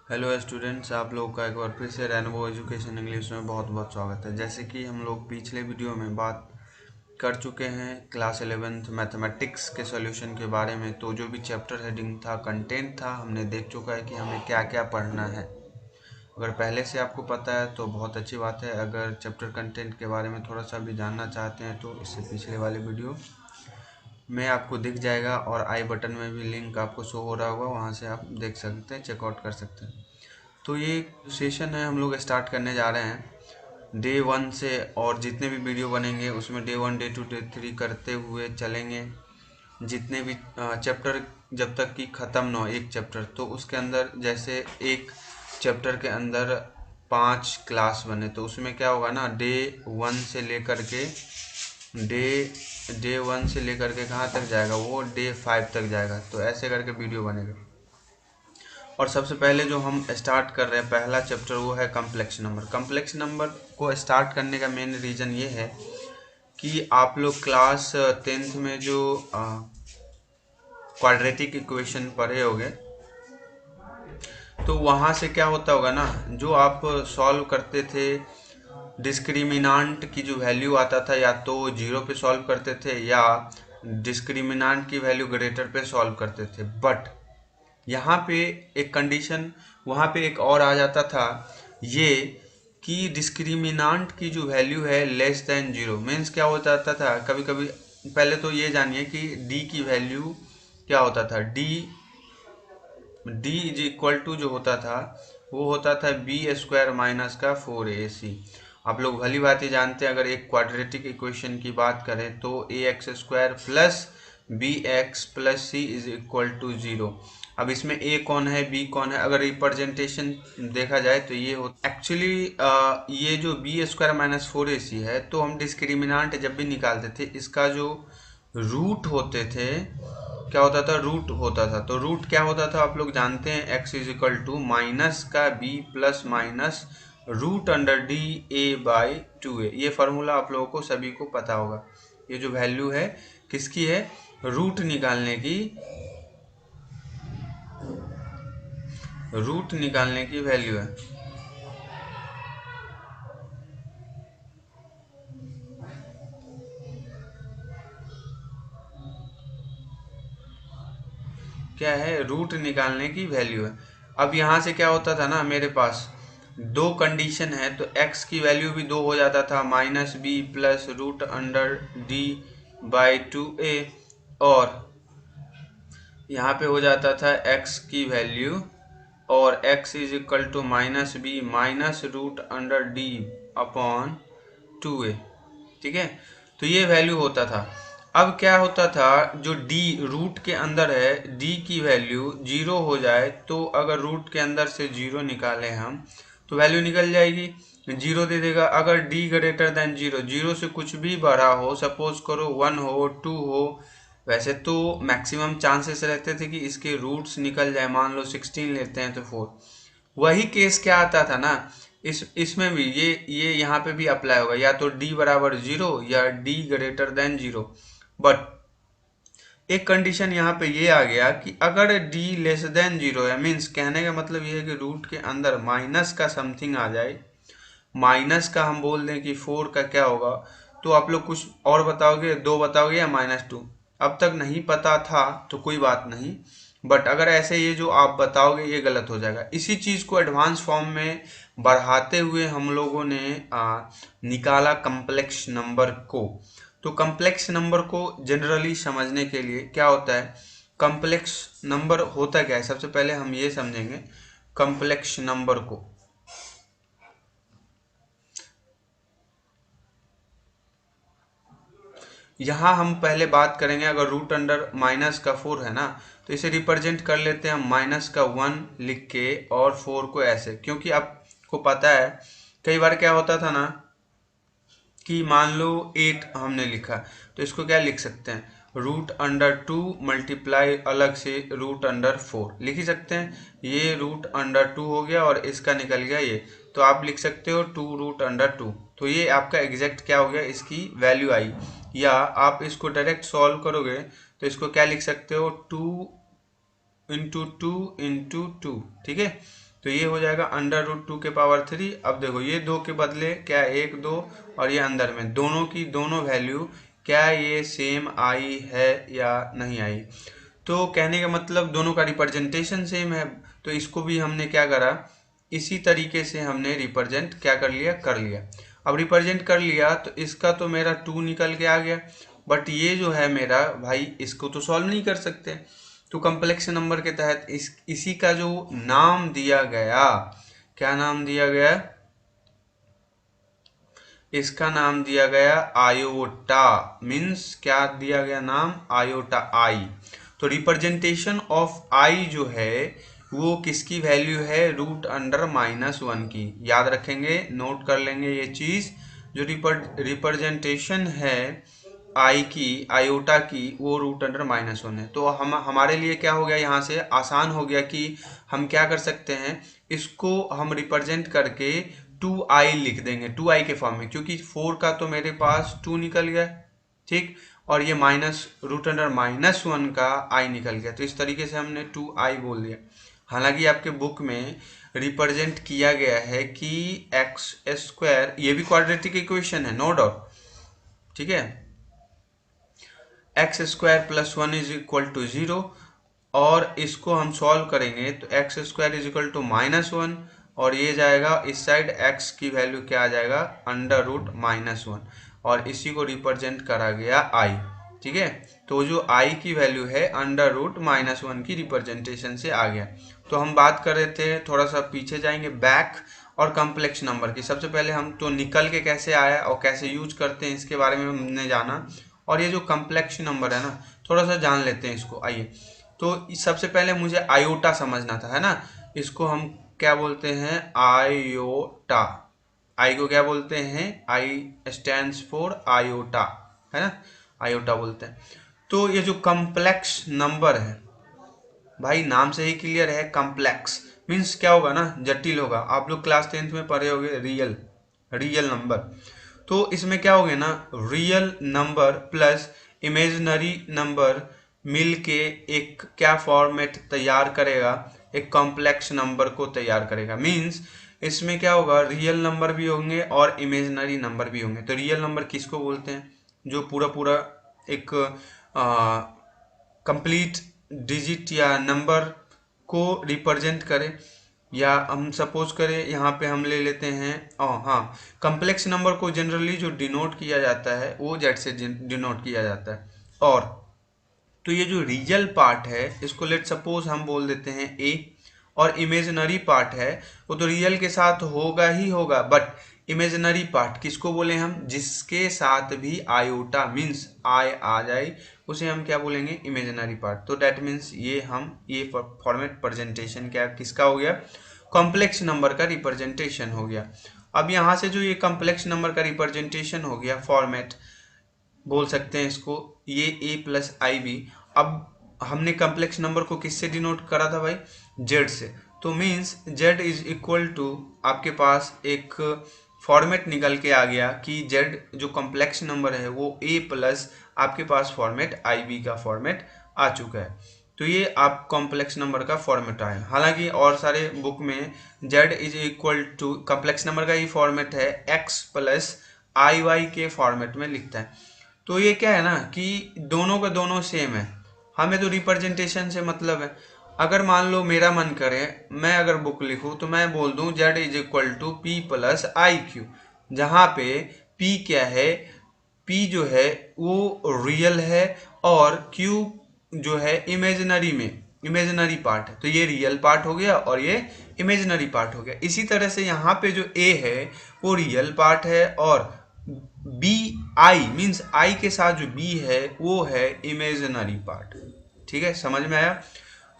Hello students, आप लोगों का एक बार फिर से रेनबो एजुकेशन इंग्लिश में बहुत बहुत स्वागत है। जैसे कि हम लोग पिछले वीडियो में बात कर चुके हैं क्लास 11th मैथमेटिक्स के सॉल्यूशन के बारे में, तो जो भी चैप्टर हेडिंग था, कंटेंट था, हमने देख चुका है कि हमें क्या क्या पढ़ना है। अगर पहले से आपको पता है तो बहुत अच्छी बात है। अगर चैप्टर कंटेंट के बारे में थोड़ा सा भी जानना चाहते हैं तो इससे पिछले वाले वीडियो में आपको दिख जाएगा और आई बटन में भी लिंक आपको शो हो रहा होगा, वहाँ से आप देख सकते हैं, चेकआउट कर सकते हैं। तो ये सेशन है, हम लोग स्टार्ट करने जा रहे हैं डे 1 से, और जितने भी वीडियो बनेंगे उसमें डे 1 डे 2 डे 3 करते हुए चलेंगे। जितने भी चैप्टर जब तक कि ख़त्म ना हो एक चैप्टर, तो उसके अंदर जैसे एक चैप्टर के अंदर 5 क्लास बने, तो उसमें क्या होगा ना, डे 1 से लेकर के डे डे 1 से लेकर के कहाँ तक जाएगा, वो डे 5 तक जाएगा। तो ऐसे करके वीडियो बनेगा। और सबसे पहले जो हम स्टार्ट कर रहे हैं पहला चैप्टर, वो है कम्प्लेक्स नंबर। कम्प्लेक्स नंबर को स्टार्ट करने का मेन रीज़न ये है कि आप लोग क्लास 10th में जो क्वाड्रेटिक इक्वेशन पढ़े होंगे, तो वहाँ से क्या होता होगा ना, जो आप सॉल्व करते थे, डिस्क्रिमिनांट की जो वैल्यू आता था, या तो 0 पे सॉल्व करते थे या डिस्क्रिमिनांट की वैल्यू ग्रेटर पे सॉल्व करते थे। बट यहाँ पे एक कंडीशन वहाँ पे एक और आ जाता था, ये कि डिस्क्रिमिनांट की जो वैल्यू है लेस देन 0। मीन्स क्या हो जाता था कभी कभी, पहले तो ये जानिए कि डी की वैल्यू क्या होता था। डी इज इक्वल टू जो होता था, वो होता था बी स्क्वायर माइनस का 4ac। आप लोग भली बात ही जानते हैं, अगर एक क्वाड्रेटिक इक्वेशन की बात करें तो A X square plus B X plus C is equal to 0। अब इसमें ए कौन है, बी कौन है, अगर रिप्रेजेंटेशन देखा जाए तो ये हो एक्चुअली ये जो बी स्क्वायर माइनस 4ac है, तो हम डिस्क्रिमिनांट जब भी निकालते थे, इसका जो रूट होते थे, क्या होता था, रूट होता था। तो रूट क्या होता था आप लोग जानते हैं, X is equal to minus का B plus minus root under D A by 2a। ये फार्मूला आप लोगों को सभी को पता होगा। ये जो वैल्यू है किसकी है, रूट निकालने की, रूट निकालने की वैल्यू है। क्या है, रूट निकालने की वैल्यू है। अब यहाँ से क्या होता था ना, मेरे पास दो कंडीशन है, तो x की वैल्यू भी 2 हो जाता था, minus b plus root under d by 2a, और यहाँ पे हो जाता था x की वैल्यू, और x is equal to minus b minus root under d upon 2a। ठीक है, तो ये वैल्यू होता था। अब क्या होता था, जो d रूट के अंदर है, d की वैल्यू 0 हो जाए, तो अगर रूट के अंदर से 0 निकालें हम, तो वैल्यू निकल जाएगी, 0 दे देगा। अगर d ग्रेटर देन 0, 0 से कुछ भी बड़ा हो, सपोज करो 1 हो 2 हो, वैसे तो मैक्सिमम चांसेस रहते थे कि इसके रूट्स निकल जाए, मान लो 16 लेते हैं तो 4। वही केस क्या आता था ना, इसमें भी ये यहाँ पे भी अप्लाई होगा, या तो d बराबर 0 या d ग्रेटर देन 0। बट एक कंडीशन यहाँ पे ये आ गया कि अगर d लेस देन 0 है, मीन्स कहने का मतलब ये है कि रूट के अंदर माइनस का समथिंग आ जाए, माइनस का हम बोल दें कि 4 का क्या होगा, तो आप लोग कुछ और बताओगे, 2 बताओगे या -2। अब तक नहीं पता था तो कोई बात नहीं, बट अगर ऐसे ये जो आप बताओगे ये गलत हो जाएगा। इसी चीज़ को एडवांस फॉर्म में बढ़ाते हुए हम लोगों ने निकाला कम्प्लेक्स नंबर को। तो कम्प्लेक्स नंबर को जनरली समझने के लिए क्या होता है, कम्प्लेक्स नंबर होता क्या है, सबसे पहले हम ये समझेंगे कम्प्लेक्स नंबर को। यहाँ हम पहले बात करेंगे, अगर रूट अंडर माइनस का 4 है ना, तो इसे रिप्रेजेंट कर लेते हैं हम माइनस का 1 लिख के और 4 को ऐसे, क्योंकि आपको पता है कई बार क्या होता था ना कि मान लो 8 हमने लिखा, तो इसको क्या लिख सकते हैं, रूट अंडर 2 मल्टीप्लाई अलग से रूट अंडर 4 लिख ही सकते हैं। ये रूट अंडर 2 हो गया और इसका निकल गया ये, तो आप लिख सकते हो 2 रूट अंडर 2। तो ये आपका एग्जैक्ट क्या हो गया, इसकी वैल्यू आई। या आप इसको डायरेक्ट सॉल्व करोगे तो इसको क्या लिख सकते हो, 2 इंटू 2 इंटू 2। ठीक है, तो ये हो जाएगा √2 के पावर 3। अब देखो ये 2 के बदले क्या 1 2 और ये अंदर में दोनों की दोनों वैल्यू क्या ये सेम आई है या नहीं आई। तो कहने का मतलब दोनों का रिप्रेजेंटेशन सेम है, तो इसको भी हमने क्या करा, इसी तरीके से हमने रिप्रेजेंट क्या कर लिया। अब रिप्रेजेंट कर लिया तो इसका तो मेरा 2 निकल के आ गया, बट ये जो है मेरा भाई इसको तो सॉल्व नहीं कर सकते। तो कम्प्लेक्स नंबर के तहत इसी का जो नाम दिया गया, क्या नाम दिया गया, इसका नाम दिया गया आयोटा। मीन्स क्या दिया गया नाम, आयोटा आई। तो रिप्रेजेंटेशन ऑफ आई जो है वो किसकी वैल्यू है, √(-1) की। याद रखेंगे, नोट कर लेंगे ये चीज। जो रिप्रेजेंटेशन है आई की, आयोटा की, वो √(-1) है। तो हमारे लिए क्या हो गया, यहाँ से आसान हो गया कि हम क्या कर सकते हैं, इसको हम रिप्रेजेंट करके 2i लिख देंगे, 2i के फॉर्म में, क्योंकि 4 का तो मेरे पास 2 निकल गया, ठीक, और ये √(-1) का i निकल गया। तो इस तरीके से हमने 2i बोल दिया। हालांकि आपके बुक में रिप्रेजेंट किया गया है कि x², ये भी क्वाड्रेटिक इक्वेशन है, नो डाउट, ठीक है, x² + 1 = 0, और इसको हम सॉल्व करेंगे तो x² = -1, और ये जाएगा इस साइड, x की वैल्यू क्या आ जाएगा, √(-1), और इसी को रिप्रेजेंट करा गया i, ठीक है। तो जो i की वैल्यू है √(-1) की रिप्रेजेंटेशन से आ गया। तो हम बात कर रहे थे, थोड़ा सा पीछे जाएंगे बैक, और कम्प्लेक्स नंबर की। सबसे पहले हम तो निकल के कैसे आया और कैसे यूज करते हैं इसके बारे में हमने जाना, और ये जो कम्प्लेक्स नंबर है ना, थोड़ा सा जान लेते हैं इसको। आइए, तो सबसे पहले मुझे आयोटा समझना था, है ना। इसको हम क्या बोलते हैं, आयोटा। आई को क्या बोलते हैं, आई स्टैंड्स फॉर आयोटा, है ना, आयोटा बोलते हैं। तो ये जो कम्प्लेक्स नंबर है भाई, नाम से ही क्लियर है, कम्प्लेक्स मीन्स क्या होगा ना, जटिल होगा। आप लोग क्लास 10th में पढ़े होंगे रियल नंबर। तो इसमें क्या हो गया ना, real number plus imaginary number मिलके एक क्या फॉर्मेट तैयार करेगा, एक कॉम्प्लेक्स नंबर को तैयार करेगा। मीन्स इसमें क्या होगा, रियल नंबर भी होंगे और इमेजिनरी नंबर भी होंगे। तो रियल नंबर किसको बोलते हैं, जो पूरा एक कंप्लीट डिजिट या नंबर को रिप्रेजेंट करे। या हम सपोज करें, यहाँ पे हम ले लेते हैं, हाँ, कम्प्लेक्स नंबर को जनरली जो डिनोट किया जाता है वो जेड से डिनोट किया जाता है। और तो ये जो रियल पार्ट है इसको लेट सपोज हम बोल देते हैं ए, और इमेजिनरी पार्ट है वो तो रियल के साथ होगा ही होगा, बट इमेजिनरी पार्ट किसको बोले हम, जिसके साथ भी आयोटा मीन्स आई आ जाए उसे हम क्या बोलेंगे, इमेजिनरी पार्ट। तो डेट मीन्स ये फॉर्मेट प्रेजेंटेशन क्या किसका हो गया, कॉम्प्लेक्स नंबर का रिप्रेजेंटेशन हो गया। अब यहाँ से जो ये कॉम्प्लेक्स नंबर का रिप्रेजेंटेशन हो गया, फॉर्मेट बोल सकते हैं इसको, ये a + ib। अब हमने कम्प्लेक्स नंबर को किससे डिनोट करा था भाई, z से। तो मीन्स z = आपके पास एक फॉर्मेट निकल के आ गया कि z जो कॉम्प्लेक्स नंबर है वो a + आपके पास फॉर्मेट ib का फॉर्मेट आ चुका है। तो ये आप कॉम्प्लेक्स नंबर का फॉर्मेट आया। हालांकि और सारे बुक में z कॉम्प्लेक्स नंबर का ही फॉर्मेट है, x + iy के फॉर्मेट में लिखता है। तो ये क्या है ना कि दोनों का दोनों सेम है, हमें तो रिप्रेजेंटेशन से मतलब है। अगर मान लो मेरा मन करे, मैं अगर बुक लिखूं तो मैं बोल दूं z = p + iq, जहाँ पे p क्या है, p जो है वो रियल है और q जो है इमेजिनरी पार्ट है। तो ये रियल पार्ट हो गया और ये इमेजिनरी पार्ट हो गया। इसी तरह से यहाँ पे जो a है वो रियल पार्ट है, और bi मीन्स i के साथ जो b है वो है इमेजिनरी पार्ट। ठीक है, समझ में आया।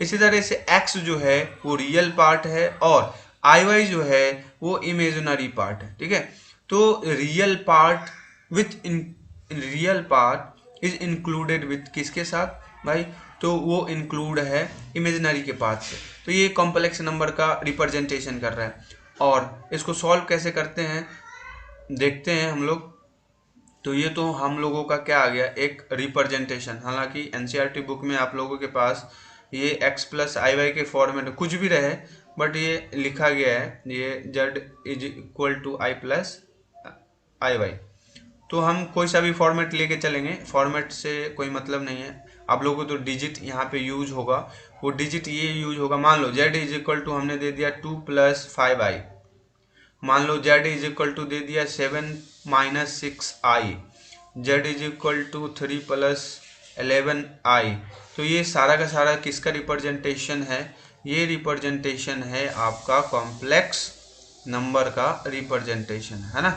इसी तरह से x जो है वो रियल पार्ट है और iy जो है वो इमेजिनरी पार्ट है। ठीक है, तो real part is included with किसके साथ भाई, तो वो इंक्लूड है इमेजिनरी के पार्ट से। तो ये कॉम्प्लेक्स नंबर का रिप्रेजेंटेशन कर रहा है। और इसको सॉल्व कैसे करते हैं देखते हैं हम लोग। तो ये तो हम लोगों का क्या आ गया, एक रिप्रेजेंटेशन। हालांकि एनसीईआरटी बुक में आप लोगों के पास ये x + iy के फॉर्मेट कुछ भी रहे, बट ये लिखा गया है ये z is equal to i plus i y. तो हम कोई सा भी फॉर्मेट लेके चलेंगे, फॉर्मेट से कोई मतलब नहीं है। आप लोगों को तो डिजिट यहाँ पे यूज होगा, वो डिजिट ये यूज होगा। मान लो z इज इक्वल टू हमने दे दिया 2 + 5i, मान लो z इज इक्वल टू दे दिया 7 - 6i, z is equal to 3 + 11i। तो ये सारा का सारा किसका रिप्रेजेंटेशन है? ये रिप्रेजेंटेशन है आपका कॉम्प्लेक्स नंबर का रिप्रेजेंटेशन है ना।